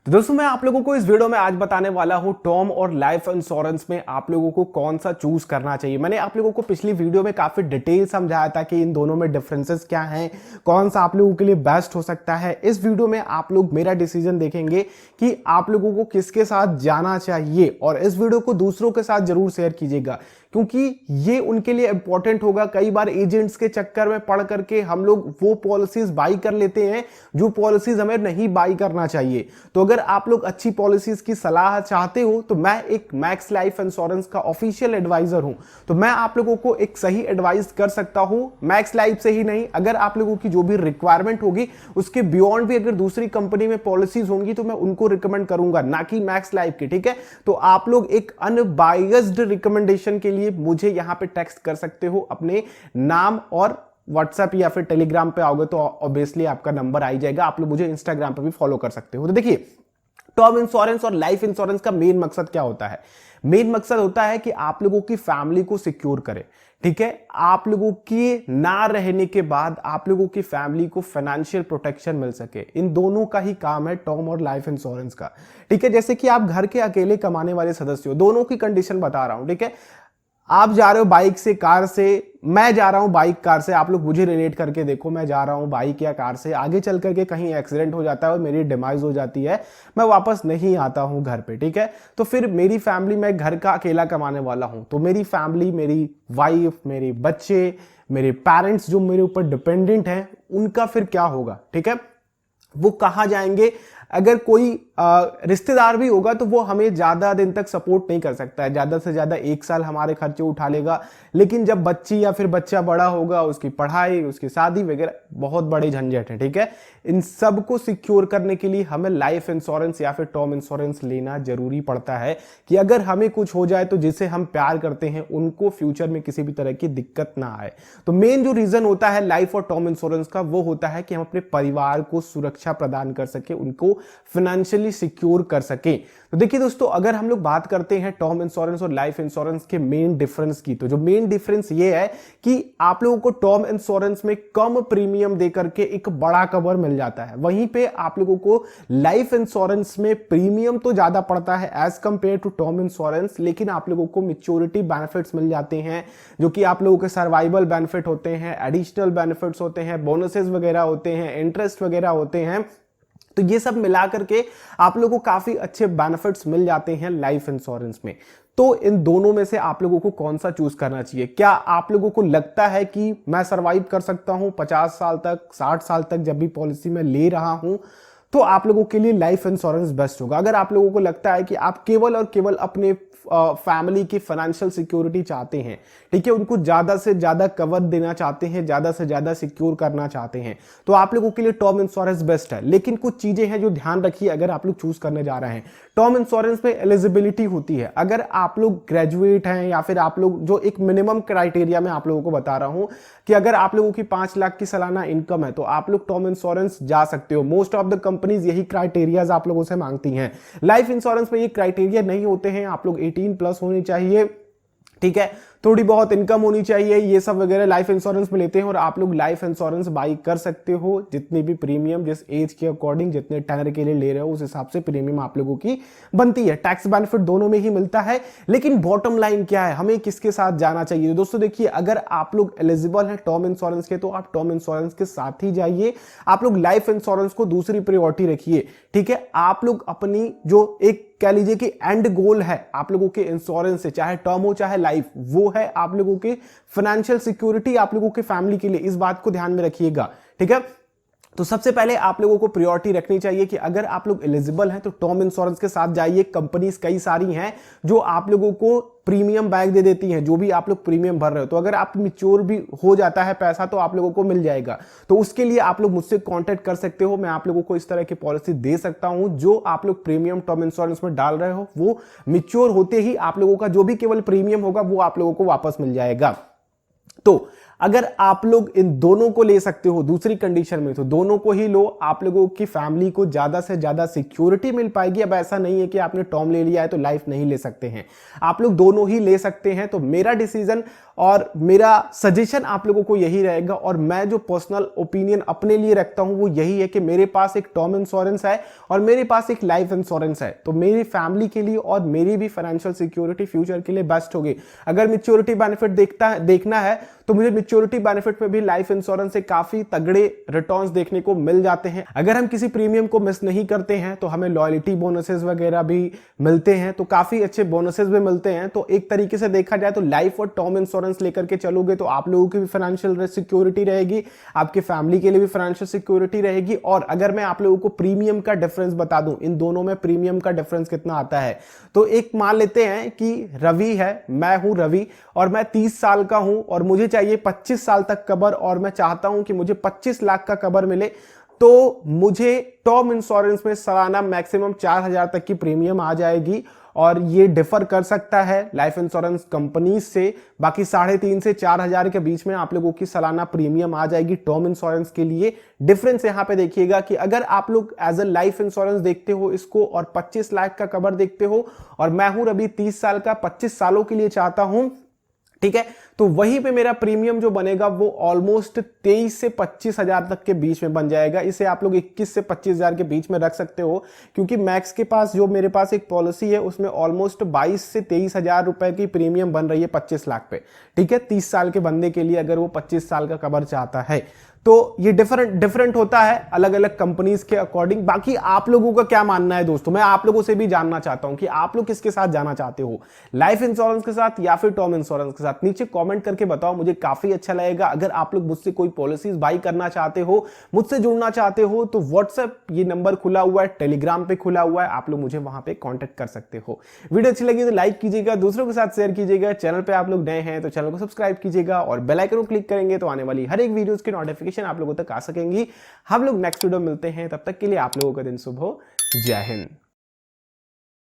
तो दोस्तों मैं आप लोगों को इस वीडियो में आज बताने वाला हूं टर्म और लाइफ इंश्योरेंस में आप लोगों को कौन सा चूज करना चाहिए। मैंने आप लोगों को पिछली वीडियो में काफी डिटेल समझाया था कि इन दोनों में डिफरेंसेस क्या हैं, कौन सा आप लोगों के लिए बेस्ट हो सकता है। इस वीडियो में आप लोग मेरा डिसीजन देखेंगे कि आप लोगों को किसके साथ जाना चाहिए और इस वीडियो को दूसरों के साथ जरूर शेयर कीजिएगा क्योंकि ये उनके लिए इंपॉर्टेंट होगा। कई बार एजेंट्स के चक्कर में पढ़ करके हम लोग वो पॉलिसीज बाई कर लेते हैं जो पॉलिसीज हमें नहीं बाई करना चाहिए। तो अगर आप लोग अच्छी पॉलिसीज की सलाह चाहते हो तो मैं एक मैक्स लाइफ इंश्योरेंस का ऑफिशियल एडवाइजर हूं, तो मैं आप लोगों को एक सही एडवाइस कर सकता हूं। मैक्स लाइफ से ही नहीं, अगर आप लोगों की जो भी रिक्वायरमेंट होगी उसके बियॉन्ड भी अगर दूसरी कंपनी में पॉलिसीज होंगी तो मैं उनको रिकमेंड करूंगा, ना कि मैक्स लाइफ की। ठीक है, तो आप लोग एक अनबायस्ड रिकमेंडेशन के लिए मुझे यहां पे टेक्स्ट कर सकते हो अपने नाम, और व्हाट्सएप या फिर टेलीग्राम पे आओगे तो ऑब्वियसली आपका नंबर आ ही जाएगा। आप लोग मुझे इंस्टाग्राम पे भी फॉलो कर सकते हो। तो देखिए, टर्म इंश्योरेंस और लाइफ इंश्योरेंस का मेन मकसद क्या होता है? मेन मकसद होता है कि आप लोगों की फैमिली को सिक्योर करे। ठीक है, आप लोगों के ना रहने के बाद आप लोगों की फैमिली को फाइनेंशियल प्रोटेक्शन मिल सके। इन दोनों का ही काम है टर्म और लाइफ इंश्योरेंस का। ठीक है, जैसे कि आप घर के अकेले कमाने वाले सदस्य हो, दोनों की कंडीशन बता रहा हूं। ठीक है, आप जा रहे हो बाइक से, कार से, मैं जा रहा हूं बाइक कार से। आप लोग मुझे रिलेट करके देखो, मैं जा रहा हूं बाइक या कार से, आगे चल करके कहीं एक्सीडेंट हो जाता है और मेरी डिमाइज हो जाती है, मैं वापस नहीं आता हूं घर पे। ठीक है, तो फिर मेरी फैमिली, मैं घर का अकेला कमाने वाला हूं, तो मेरी फैमिली, मेरी वाइफ, मेरे बच्चे, मेरे पेरेंट्स जो मेरे ऊपर डिपेंडेंट हैं, उनका फिर क्या होगा? ठीक है, वो कहां जाएंगे? अगर कोई रिश्तेदार भी होगा तो वो हमें ज्यादा दिन तक सपोर्ट नहीं कर सकता है, ज्यादा से ज्यादा 1 साल हमारे खर्चे उठा लेगा। लेकिन जब बच्ची या फिर बच्चा बड़ा होगा, उसकी पढ़ाई, उसकी शादी वगैरह, बहुत बड़े झंझट है। ठीक है, इन सब को सिक्योर करने के लिए हमें लाइफ इंश्योरेंस या फिर टर्म इंश्योरेंस लेना जरूरी पड़ता है कि अगर हमें कुछ हो जाए तो जिसे हम प्यार करते हैं उनको फ्यूचर में किसी भी तरह की दिक्कत ना आए। तो मेन जो रीजन होता है लाइफ और टर्म इंश्योरेंस का, वो होता है कि हम अपने परिवार को सुरक्षा प्रदान कर सके, उनको फाइनेंशियली सिक्योर कर सके। तो देखिए दोस्तों, अगर हम लोग बात करते हैं टर्म इंश्योरेंस और लाइफ इंश्योरेंस के मेन डिफरेंस की, तो जो मेन डिफरेंस ये है कि आप लोगों को टर्म इंश्योरेंस में कम प्रीमियम देकर के एक बड़ा कवर मिल जाता है, वहीं पे आप लोगों को लाइफ इंश्योरेंस में प्रीमियम तो ज्यादा पड़ता है as compare to term insurance, लेकिन आप लोगों को मैच्योरिटी बेनिफिट्स मिल जाते हैं जो कि आप लोगों के सर्वाइवल बेनिफिट होते हैं, एडिशनल बेनिफिट्स होते हैं, बोनसेस वगैरह होते हैं, इंटरेस्ट वगैरह होते हैं। तो ये सब मिला करके आप लोगों को काफी अच्छे बेनिफिट्स मिल जाते हैं लाइफ इंश्योरेंस में। तो इन दोनों में से आप लोगों को कौन सा चूज करना चाहिए? क्या आप लोगों को लगता है कि मैं सरवाइव कर सकता हूं 50 साल तक, 60 साल तक जब भी पॉलिसी में ले रहा हूं, तो आप लोगों के लिए लाइफ इंश्योरेंस बेस्ट होगा। अगर आप लोगों को लगता है कि आप केवल और केवल अपने फैमिली की फाइनेंशियल सिक्योरिटी चाहते हैं, ठीक है, उनको ज्यादा से ज्यादा कवर देना चाहते हैं, ज्यादा से ज्यादा सिक्योर करना चाहते हैं, तो आप लोगों के लिए टर्म इंश्योरेंस बेस्ट है। लेकिन कुछ चीजें हैं जो ध्यान रखिए अगर आप लोग चूज करने जा रहे हैं। टर्म इंश्योरेंस में एलिजिबिलिटी होती है। अगर आप लोग ग्रेजुएट हैं या फिर आप लोग, जो एक मिनिमम क्राइटेरिया में आप लोगों को बता रहा हूं कि अगर आप लोगों की 5 लाख की सालाना इनकम है तो आप लोग टर्म इंश्योरेंस जा सकते हो। मोस्ट ऑफ द कंपनीज यही क्राइटेरियाज आप लोगों से मांगती हैं। लाइफ इंश्योरेंस में ये क्राइटेरिया नहीं होते हैं। आप लोग 18 प्लस होनी चाहिए, ठीक है, थोड़ी बहुत इनकम होनी चाहिए, ये सब वगैरह लाइफ इंश्योरेंस में लेते हैं। और आप लोग लाइफ इंश्योरेंस बाई कर सकते हो जितनी भी प्रीमियम, जिस एज के अकॉर्डिंग, जितने टेनर के लिए ले रहे हो उस हिसाब से प्रीमियम आप लोगों की बनती है। टैक्स बेनिफिट दोनों में ही मिलता है। लेकिन बॉटम लाइन क्या है, हमें किसके साथ जाना चाहिए? दोस्तों देखिए, अगर आप लोग एलिजिबल हैं टर्म इंश्योरेंस के तो आप टर्म इंश्योरेंस के साथ ही जाइए। आप लोग लाइफ इंश्योरेंस को दूसरी प्रायोरिटी रखिए। ठीक है, आप लोग अपनी जो एक कह लीजिए कि एंड गोल है आप लोगों के इंश्योरेंस से, चाहे टर्म हो चाहे लाइफ, वो है आप लोगों के फाइनेंशियल सिक्योरिटी आप लोगों के फैमिली के लिए। इस बात को ध्यान में रखिएगा। ठीक है, तो सबसे पहले आप लोगों को प्रायोरिटी रखनी चाहिए कि अगर आप लोग एलिजिबल हैं तो टर्म इंश्योरेंस के साथ जाइए। कंपनीज कई सारी हैं जो आप लोगों को प्रीमियम बैक दे देती हैं, जो भी आप लोग प्रीमियम भर रहे हो। तो अगर आप मैच्योर भी हो जाता है पैसा तो आप लोगों को मिल जाएगा। तो उसके लिए आप लोग मुझसे कांटेक्ट कर सकते हो। मैं आप लोगों को इस तरह की पॉलिसी दे सकता हूं। जो आप लोग प्रीमियम टर्म इंश्योरेंस में डाल रहे हो वो मैच्योर होते ही आप लोगों का जो भी केवल प्रीमियम होगा वो आप लोगों को वापस मिल जाएगा। तो अगर आप लोग इन दोनों को ले सकते हो दूसरी कंडीशन में, तो दोनों को ही लो, आप लोगों की फैमिली को ज्यादा से ज्यादा सिक्योरिटी मिल पाएगी। अब ऐसा नहीं है कि आपने टर्म ले लिया है तो लाइफ नहीं ले सकते हैं, आप लोग दोनों ही ले सकते हैं। तो मेरा डिसीजन और मेरा सजेशन आप लोगों को यही रहेगा, और मैं जो पर्सनल ओपिनियन अपने लिए रखता हूं वो यही है कि मेरे पास एक टर्म इंश्योरेंस है और मेरे पास एक लाइफ इंश्योरेंस है, तो मेरी फैमिली के लिए और मेरी भी फाइनेंशियल सिक्योरिटी फ्यूचर के लिए बेस्ट होगी। अगर मैच्योरिटी बेनिफिट देखना है तो मुझे मैच्योरिटी बेनिफिट में भी लाइफ इंश्योरेंस से काफी तगड़े रिटर्न्स देखने को मिल जाते हैं। अगर हम किसी प्रीमियम को मिस नहीं करते हैं तो हमें लॉयल्टी बोनसेस वगैरह भी मिलते हैं, तो काफी अच्छे बोनसेस भी मिलते हैं। तो एक तरीके से देखा जाए तो लाइफ और टर्म इंश्योरेंस लेकर के चलोगे तो आप लोगों की भी फाइनेंशियल सिक्योरिटी रहेगी, आपकी फैमिली के लिए भी फाइनेंशियल सिक्योरिटी रहेगी। और अगर मैं आप लोगों को प्रीमियम का डिफरेंस बता दूं, इन दोनों में प्रीमियम का डिफरेंस कितना आता है, तो एक मान लेते हैं कि रवि है, मैं हूं रवि और मैं 30 साल का हूं और मुझे चाहिए 25 साल तक कवर, और मैं चाहता हूं कि मुझे 25 लाख का कवर मिले, तो मुझे टर्म इंश्योरेंस में सालाना मैक्सिमम 4,000 तक की प्रीमियम आ जाएगी। और ये डिफर कर सकता है लाइफ इंश्योरेंस कंपनी से, बाकी 3,500 से 4,000 के बीच में आप लोगों की सालाना प्रीमियम आ जाएगी टर्म इंश्योरेंस के लिए। डिफरेंस यहां पे देखिएगा कि अगर आप लोग एज अ लाइफ इंश्योरेंस देखते हो इसको और 25 लाख का कवर देखते हो, और मैं हूं अभी 30 साल का, 25 सालों के लिए चाहता हूं, ठीक है, तो वहीं पे मेरा प्रीमियम जो बनेगा वो ऑलमोस्ट 23 से 25,000 तक के बीच में बन जाएगा। इसे आप लोग 21 से 25,000 के बीच में रख सकते हो, क्योंकि मैक्स के पास जो मेरे पास एक पॉलिसी है उसमें ऑलमोस्ट 22 से 23,000 रुपए की प्रीमियम बन रही है 25 लाख पे, ठीक है, 30 साल के बंदे के लिए अगर वो 25 साल का कवर चाहता है। तो ये डिफरेंट होता है अलग अलग कंपनीज के अकॉर्डिंग। बाकी आप लोगों का क्या मानना है दोस्तों, मैं आप लोगों से भी जानना चाहता हूं कि आप लोग किसके साथ जाना चाहते हो, लाइफ इंश्योरेंस के साथ या फिर टर्म इंश्योरेंस के साथ। नीचे कमेंट करके बताओ, मुझे काफी अच्छा लगेगा। अगर आप लोग मुझसे कोई पॉलिसीज बाई करना चाहते हो, मुझसे जुड़ना चाहते हो, तो व्हाट्सएप ये नंबर खुला हुआ है, टेलीग्राम पे खुला हुआ है, आप लोग मुझे वहां पे कॉन्टेक्ट कर सकते हो। वीडियो अच्छी लगी तो लाइक कीजिएगा, दूसरों के साथ शेयर कीजिएगा, चैनल पे आप लोग नए हैं तो चैनल को सब्सक्राइब कीजिएगा और बेल आइकन को क्लिक करेंगे तो आने वाली हर एक वीडियोस की नोटिफिकेशन आप लोगों तक आ सकेंगी। हम लोग नेक्स्ट वीडियो मिलते हैं, तब तक के लिए आप लोगों का दिन शुभ हो। जय हिंद।